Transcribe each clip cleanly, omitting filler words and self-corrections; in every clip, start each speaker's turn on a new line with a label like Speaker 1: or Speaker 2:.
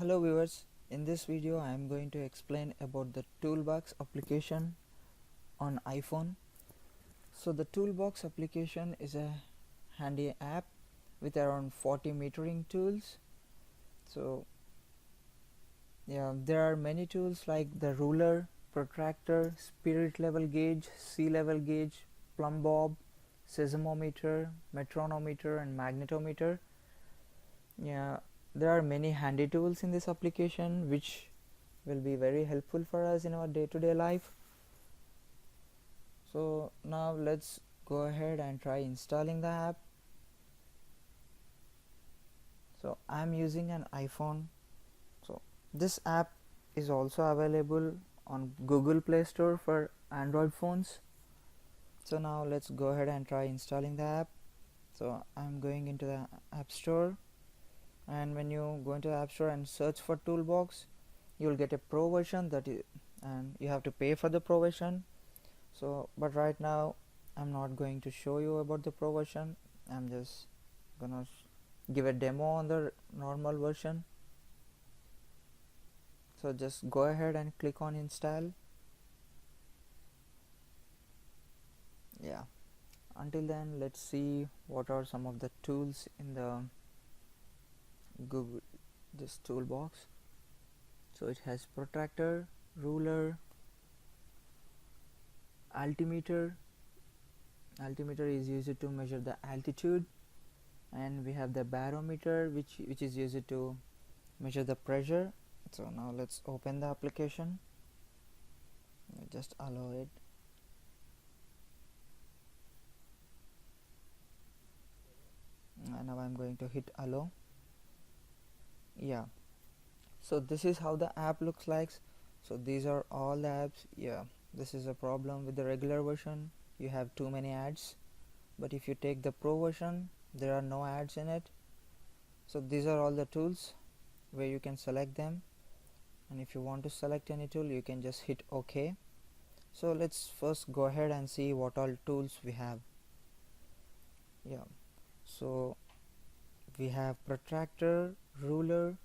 Speaker 1: Hello viewers, in this video I am going to explain about the Toolbox application on iPhone. So the Toolbox application is a handy app with around 40 metering tools. So yeah, there are many tools like the ruler, protractor, spirit level gauge, sea level gauge, plumb bob, seismometer, metronometer and magnetometer. Yeah, there are many handy tools in this application which will be very helpful for us in our day-to-day life. So now let's go ahead and try installing the app. So I'm using an iPhone, so this app is also available on Google Play Store for Android phones. So now let's go ahead and try installing the app. So I'm going into the App Store, and when you go into the App Store and search for Toolbox, you'll get a pro version and you have to pay for the pro version. So but right now I'm not going to show you about the pro version. I'm just gonna give a demo on the normal version. So just go ahead and click on install. Yeah, until then let's see what are some of the tools in the Google this Toolbox. So it has protractor, ruler, altimeter. Altimeter is used to measure the altitude, and we have the barometer which is used to measure the pressure. So now let's open the application. Just allow it. And now I'm going to hit allow. Yeah, so this is how the app looks like. So these are all the apps. Yeah, this is a problem with the regular version. You have too many ads, but if you take the pro version, there are no ads in it. So these are all the tools where you can select them, and if you want to select any tool you can just hit OK. So let's first go ahead and see what all tools we have. Yeah, so we have protractor, ruler,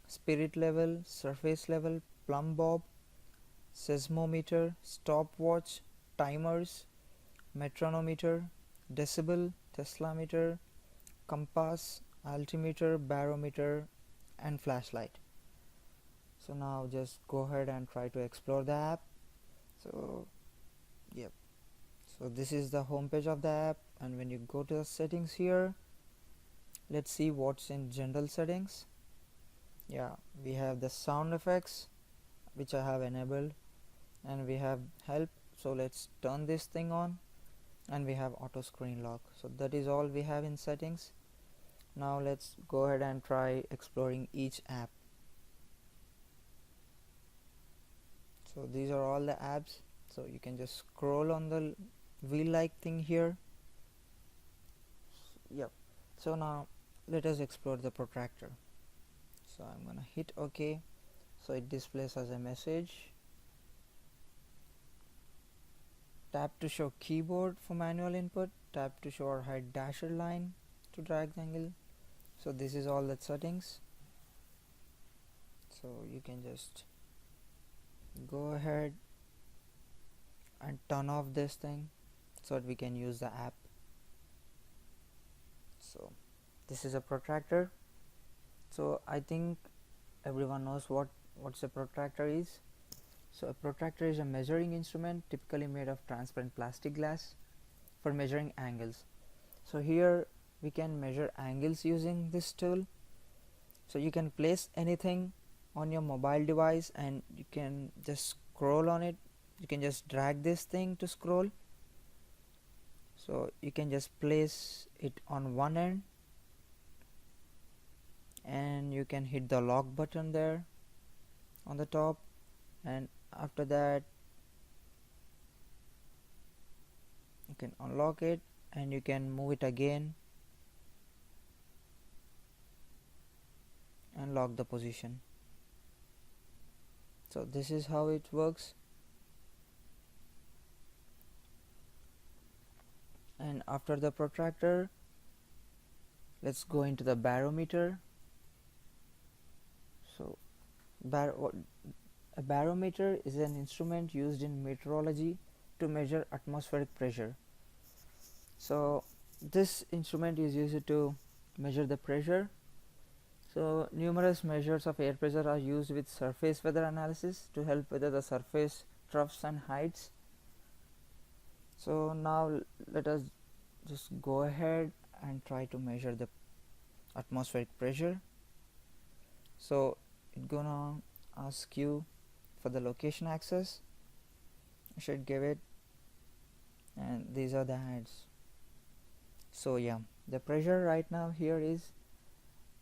Speaker 1: spirit level, surface level, plumb bob, seismometer, stopwatch, timers, metronometer, decibel, teslameter, compass, altimeter, barometer and flashlight. So now just go ahead and try to explore the app. So yep, so this is the home page of the app, and when you go to the settings here, let's see what's in general settings. Yeah, we have the sound effects which I have enabled, and we have help. So let's turn this thing on, and we have auto screen lock. So that is all we have in settings. Now let's go ahead and try exploring each app. So these are all the apps, so you can just scroll on the wheel like thing here. Yep, so now let us explore the protractor. So I'm gonna hit OK. So it displays as a message. Tap to show keyboard for manual input, tap to show or hide dasher line to drag the angle. So this is all the settings. So you can just go ahead and turn off this thing so that we can use the app. So this is a protractor. So I think everyone knows what's a protractor is. So a protractor is a measuring instrument typically made of transparent plastic glass for measuring angles. So here we can measure angles using this tool. So you can place anything on your mobile device and you can just scroll on it. You can just drag this thing to scroll. So you can just place it on one end, and you can hit the lock button there on the top, and after that you can unlock it and you can move it again and lock the position. So this is how it works. And after the protractor, let's go into the barometer. So A barometer is an instrument used in meteorology to measure atmospheric pressure. So this instrument is used to measure the pressure. So numerous measures of air pressure are used with surface weather analysis to help weather the surface troughs and heights. So now let us just go ahead and try to measure the atmospheric pressure. So it's gonna ask you for the location access. I should give it, and these are the adds. So yeah, the pressure right now here is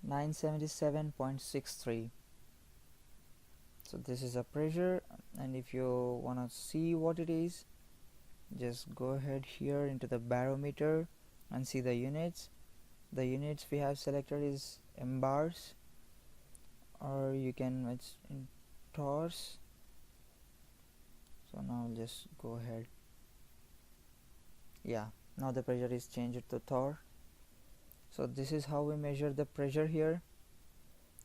Speaker 1: 977.63. So this is a pressure, and if you want to see what it is, just go ahead here into the barometer and see the units. The units we have selected is mbars, or you can it's in torrs. So now just go ahead. Yeah, now the pressure is changed to torr. So this is how we measure the pressure here,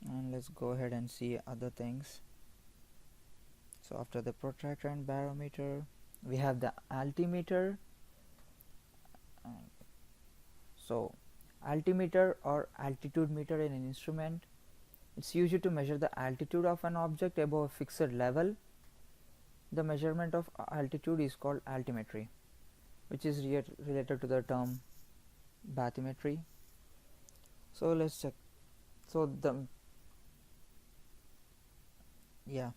Speaker 1: and let's go ahead and see other things. So after the protractor and barometer, we have the altimeter. So altimeter or altitude meter in an instrument, it's used to measure the altitude of an object above a fixed level. The measurement of altitude is called altimetry, which is related to the term bathymetry. So let's check. So yeah,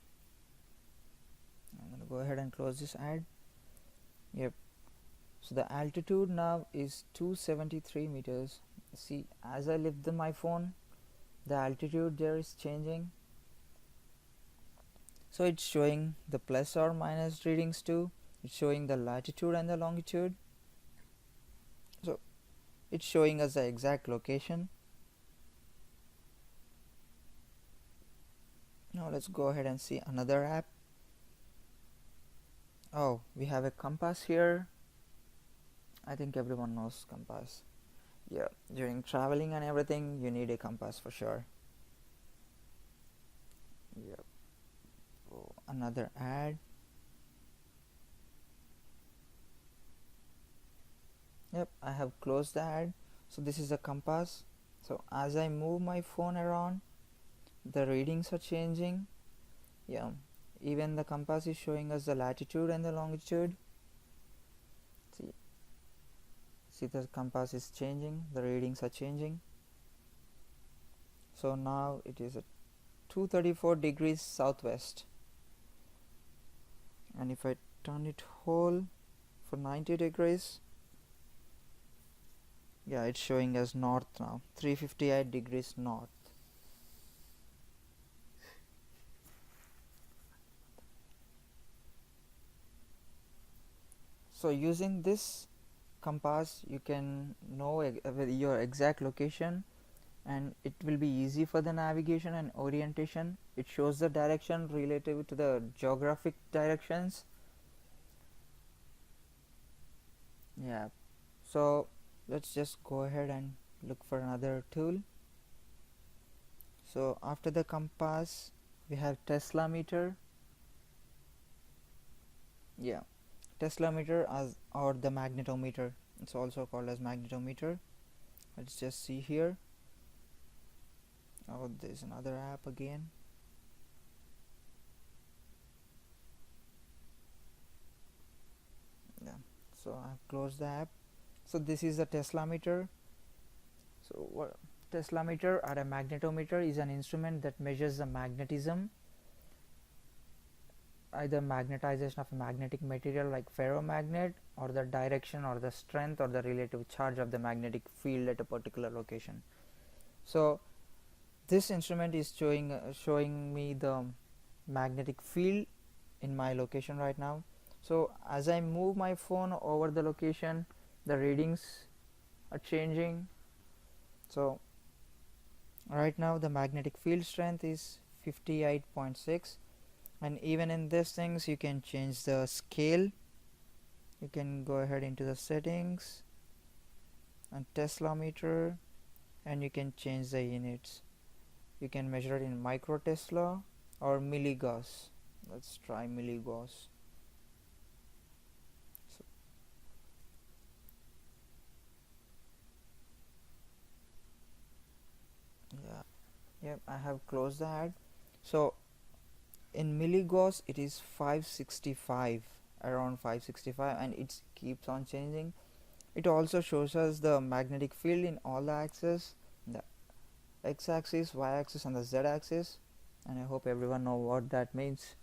Speaker 1: I'm gonna go ahead and close this ad. Yep. So the altitude now is 273 meters. See, as I lift my phone, the altitude there is changing. So it's showing the plus or minus readings too. It's showing the latitude and the longitude. So it's showing us the exact location. Now let's go ahead and see another app. Oh, we have a compass here. I think everyone knows compass. Yeah, during traveling and everything, you need a compass for sure. Yep. Oh, another ad. Yep, I have closed the ad. So this is a compass. So as I move my phone around, the readings are changing. Yeah, even the compass is showing us the latitude and the longitude. See the compass is changing, the readings are changing. So now it is at 234 degrees southwest, and if I turn it whole for 90 degrees, yeah, it's showing as north now, 358 degrees north. So using this compass, you can know your exact location, and it will be easy for the navigation and orientation. It shows the direction relative to the geographic directions. Yeah, so let's just go ahead and look for another tool. So after the compass, we have Tesla meter. Yeah, Tesla meter or the magnetometer. It's also called as magnetometer. Let's just see here. Oh, there's another app again. Yeah, so I've closed the app. So this is a Tesla meter. So what Tesla meter or a magnetometer is an instrument that measures the magnetism, either magnetization of a magnetic material like ferromagnet, or the direction or the strength or the relative charge of the magnetic field at a particular location. So this instrument is showing me the magnetic field in my location right now. So as I move my phone over the location, the readings are changing. So right now the magnetic field strength is 58.6, and even in these things you can change the scale. You can go ahead into the settings and Tesla meter, and you can change the units. You can measure it in micro Tesla or milligauss. Let's try milligauss. So, yeah, yep, I have closed the ad. So in milligauss it is 565, around 565, and it keeps on changing. It also shows us the magnetic field in all the axes, the x-axis, y-axis, and the z-axis, and I hope everyone know what that means.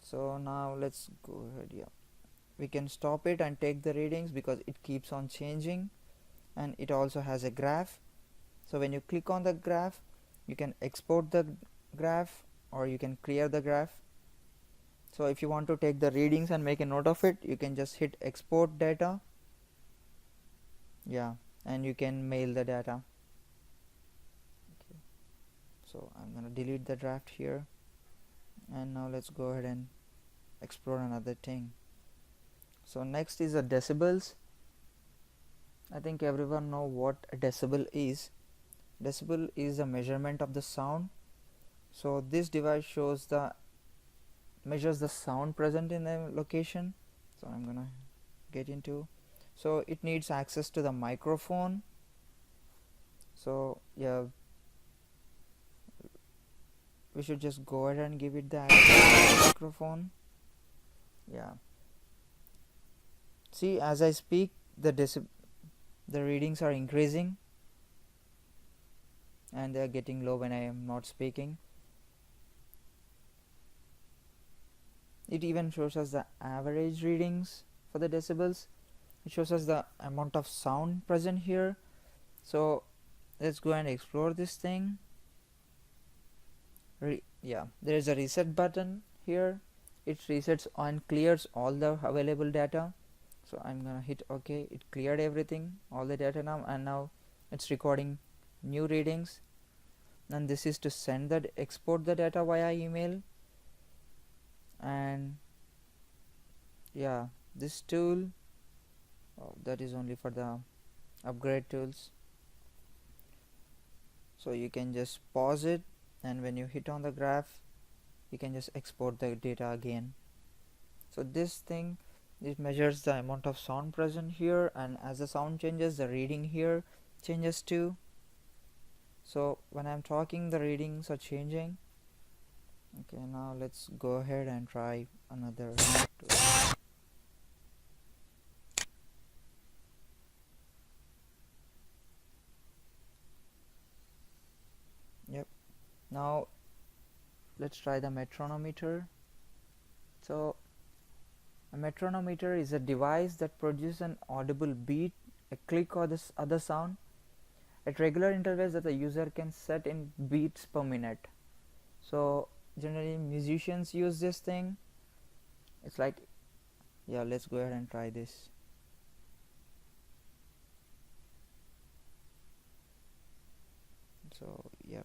Speaker 1: So now let's go ahead. Yeah, we can stop it and take the readings because it keeps on changing, and it also has a graph. So when you click on the graph, you can export the graph or you can clear the graph. So if you want to take the readings and make a note of it, you can just hit export data. Yeah, and you can mail the data. Okay. So I'm gonna delete the draft here, and now let's go ahead and explore another thing. So next is the decibels. I think everyone know what a decibel is. Decibel is a measurement of the sound. So this device measures the sound present in a location. So I'm gonna get into, so it needs access to the microphone. So yeah, we should just go ahead and give it the access to the microphone. Yeah, see, as I speak, the readings are increasing and they are getting low when I am not speaking. It even shows us the average readings for the decibels. It shows us the amount of sound present here. So let's go and explore this thing. Yeah, there is a reset button here. It resets and clears all the available data. So I'm gonna hit OK. It cleared everything, all the data now, and now it's recording new readings. And this is to send that, export the data via email. And yeah, this tool, that is only for the upgrade tools. So you can just pause it, and when you hit on the graph, you can just export the data again. So this thing, it measures the amount of sound present here, and as the sound changes, the reading here changes too. So when I'm talking, the readings are changing. Okay, now let's go ahead and try another tool. Yep, now let's try the metronometer. So a metronometer is a device that produces an audible beat, a click, or this other sound at regular intervals that the user can set in beats per minute. So generally musicians use this thing. It's like, yeah, let's go ahead and try this. So yeah,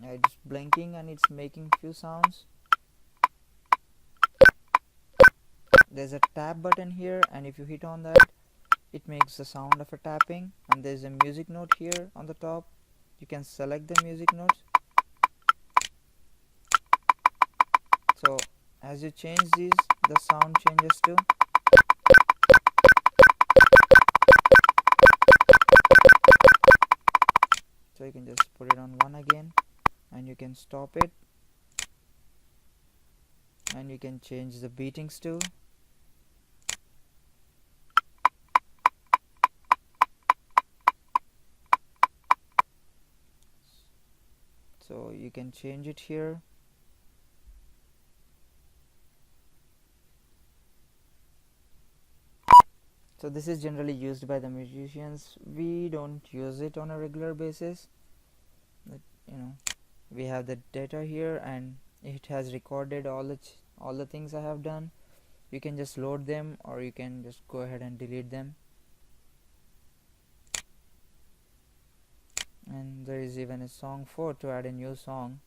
Speaker 1: it's blinking and it's making few sounds. There's a tap button here, and if you hit on that, it makes the sound of a tapping. And there's a music note here on the top. You can select the music notes. So as you change these, the sound changes too. So you can just put it on 1 again, and you can stop it, and you can change the beatings too. So you can change it here. So this is generally used by the musicians. We don't use it on a regular basis, but we have the data here, and it has recorded all the things I have done. You can just load them, or you can just go ahead and delete them. And there is even a song for to add a new song.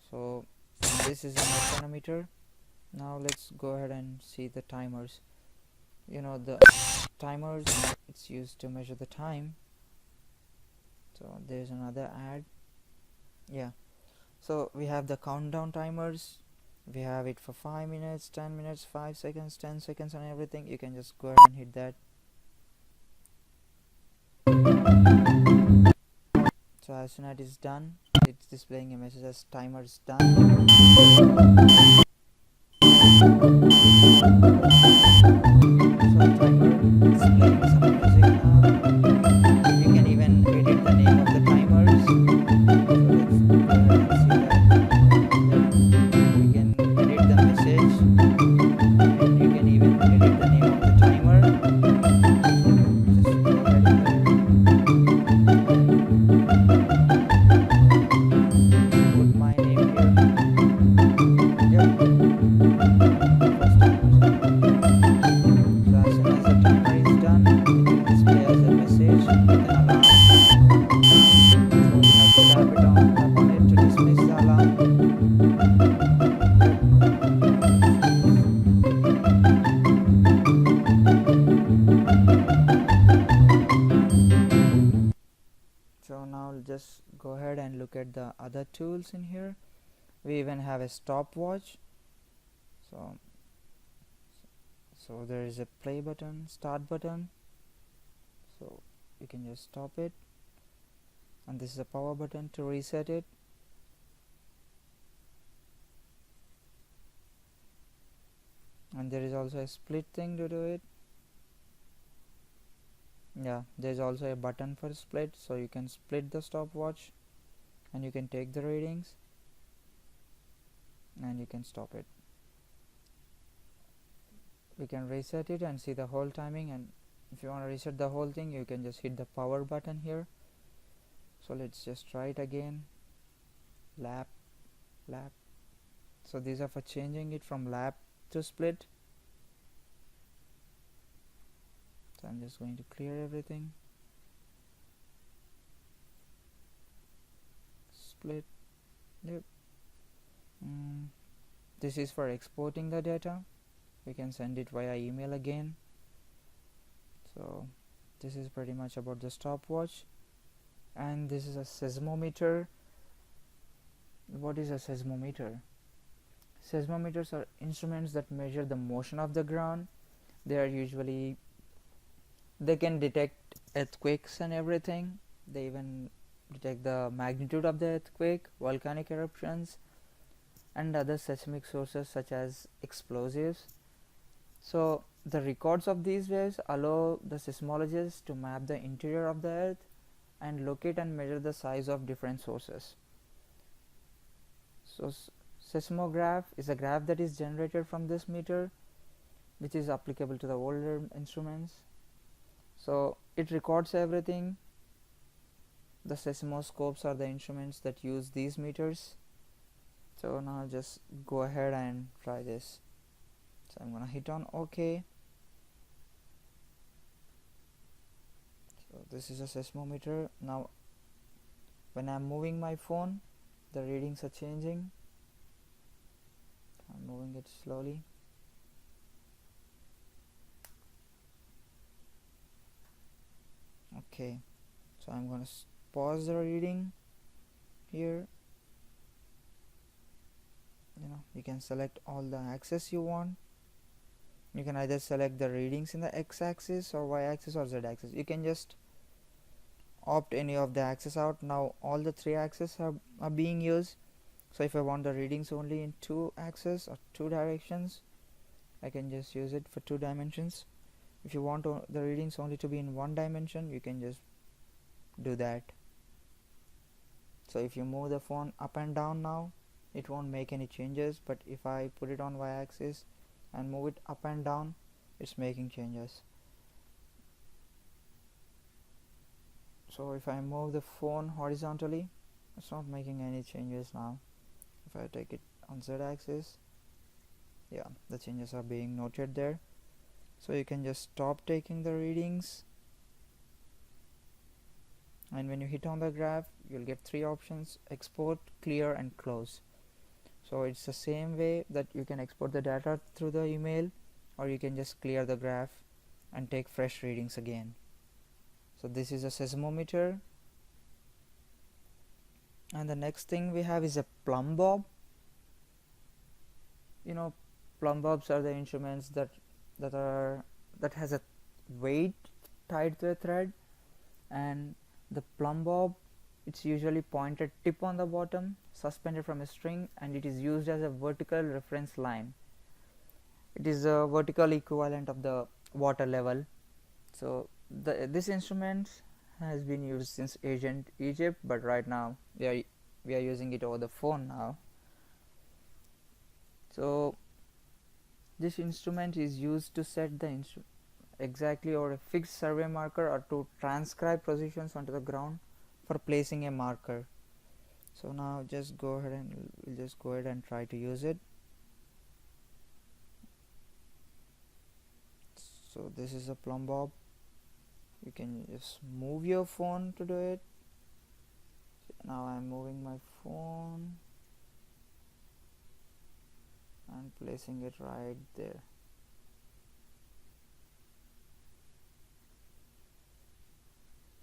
Speaker 1: So this is a metronometer. Now let's go ahead and see the timers. the timers, it's used to measure the time. So there's another ad. Yeah, so we have the countdown timers. We have it for 5 minutes, 10 minutes, 5 seconds, 10 seconds, and everything. You can just go ahead and hit that. So as soon as it's done, it's displaying a message as timer is done. So timer is playing some music now. You can even edit the name of the timers. So let's go ahead and see that. We can edit the message, and you can even edit the name of the timer. Just go ahead and put my name here. Yep. First timer. So as soon as the timer is done, it will display as a message with an alarm. So you have to tap on it to dismiss the alarm. So now just go ahead and look at the other tools in here. We even have a stopwatch. So there is a play button, start button. So you can just stop it, and this is a power button to reset it. And there is also a split thing to do it. Yeah, there's also a button for split, so you can split the stopwatch and you can take the readings and you can stop it. We can reset it and see the whole timing, and if you want to reset the whole thing, you can just hit the power button here. So let's just try it again. Lap. So these are for changing it from lap to split. So I'm just going to clear everything. Split. Yep. This is for exporting the data. We can send it via email again. So this is pretty much about the stopwatch. And this is a seismometer. What is a seismometer? Seismometers are instruments that measure the motion of the ground. They can detect earthquakes and everything. They even detect the magnitude of the earthquake, volcanic eruptions, and other seismic sources such as explosives. So the records of these waves allow the seismologists to map the interior of the earth and locate and measure the size of different sources. So seismograph is a graph that is generated from this meter, which is applicable to the older instruments. So it records everything. The seismoscopes are the instruments that use these meters. So now just go ahead and try this. So I'm gonna hit on OK. So this is a seismometer. Now when I'm moving my phone, the readings are changing. I'm moving it slowly. Okay, so I'm gonna pause the reading here. You can select all the axes you want. You can either select the readings in the x-axis or y-axis or z-axis. You can just opt any of the axes out. Now all the three axes are being used. So if I want the readings only in 2 axes or 2 directions, I can just use it for 2 dimensions. If you want the readings only to be in 1 dimension, you can just do that. So if you move the phone up and down now, it won't make any changes, but if I put it on y-axis and move it up and down, it's making changes. So if I move the phone horizontally, it's not making any changes now. If I take it on z-axis, yeah, the changes are being noted there. So you can just stop taking the readings, and when you hit on the graph, you'll get 3 options: export, clear, and close. So it's the same way that you can export the data through the email, or you can just clear the graph and take fresh readings again. So this is a seismometer, and the next thing we have is a plumb bob. You know, plumb bobs are the instruments that has a weight tied to a thread, and the plumb bob, it's usually pointed tip on the bottom, suspended from a string, and it is used as a vertical reference line. It is a vertical equivalent of the water level. So this instrument has been used since ancient Egypt, but right now we are using it over the phone now. So this instrument is used to set the exactly or a fixed survey marker, or to transcribe positions onto the ground for placing a marker. So now just go ahead and we'll just go ahead and try to use it. So this is a plumb bob. You can just move your phone to do it. Now I'm moving my phone and placing it right there.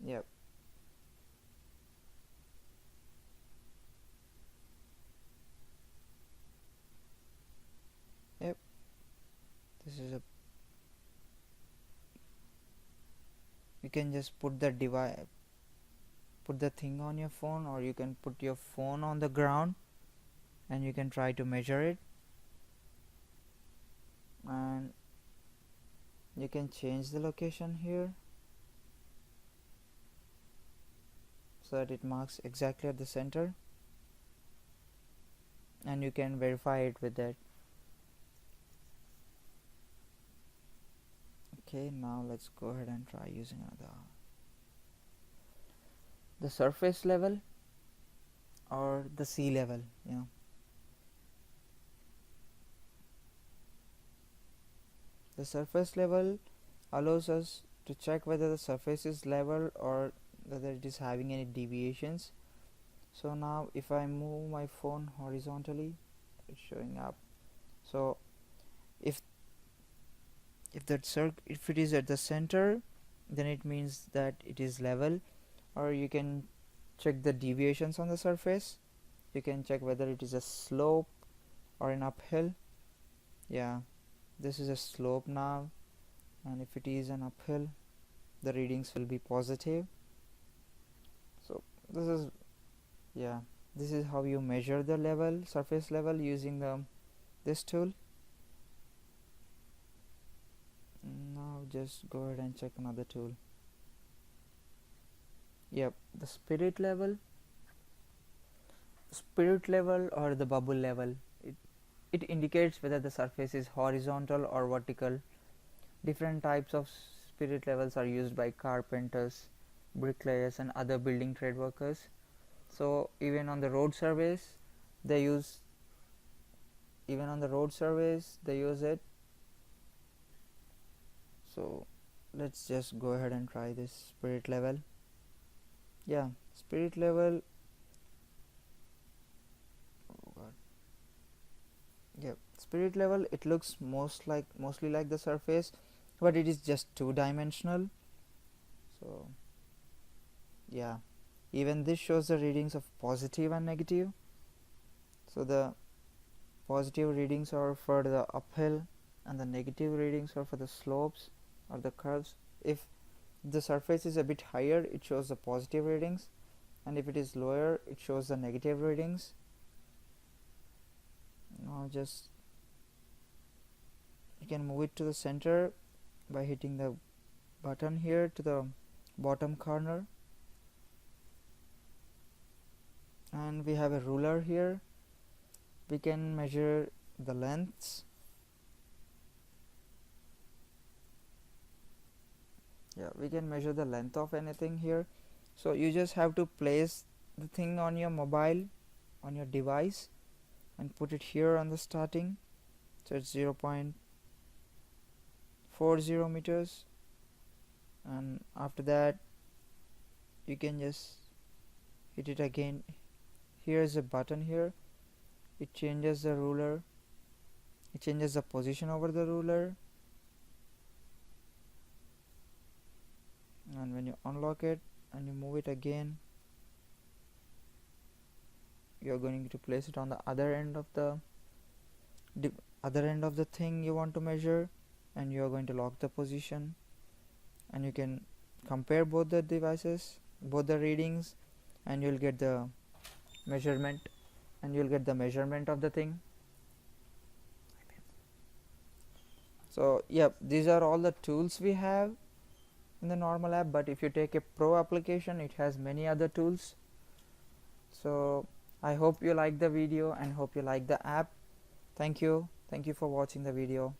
Speaker 1: Yep. Yep. This is a, you can just put the device, put the thing on your phone, or you can put your phone on the ground and you can try to measure it, and you can change the location here so that it marks exactly at the center, and you can verify it with that. Okay, now let's go ahead and try using the surface level or the sea level. The surface level allows us to check whether the surface is level or whether it is having any deviations. So now if I move my phone horizontally, it's showing up. So if it is at the center, then it means that it is level. Or you can check the deviations on the surface. You can check whether it is a slope or an uphill. Yeah, this is a slope now, and if it is an uphill, the readings will be positive. So this is how you measure the level, surface level, using this tool. Now just go ahead and check another tool. Yep, the spirit level or the bubble level, it indicates whether the surface is horizontal or vertical. Different types of spirit levels are used by carpenters, bricklayers, and other building trade workers. So even on the road surveys they use it. So let's just go ahead and try this spirit level. Yeah, spirit level. Oh god. Yeah, spirit level, it looks mostly like the surface, but it is just two-dimensional. So yeah, even this shows the readings of positive and negative. So the positive readings are for the uphill and the negative readings are for the slopes or the curves. If the surface is a bit higher, it shows the positive readings, and if it is lower, it shows the negative readings. Now just you can move it to the center by hitting the button here to the bottom corner, and we have a ruler here. We can measure the lengths. Yeah, we can measure the length of anything here. So you just have to place the thing on your mobile, on your device, and put it here on the starting. So it's 0.40 meters, and after that you can just hit it again. Here is a button here. It changes the ruler, it changes the position over the ruler. and when you unlock it and you move it again, you're going to place it on the other end of the thing you want to measure, and you're going to lock the position, and you can compare both the devices, both the readings, and you'll get the measurement of the thing. So yep, these are all the tools we have in the normal app, but if you take a pro application, it has many other tools. So I hope you like the video and hope you like the app. Thank you for watching the video.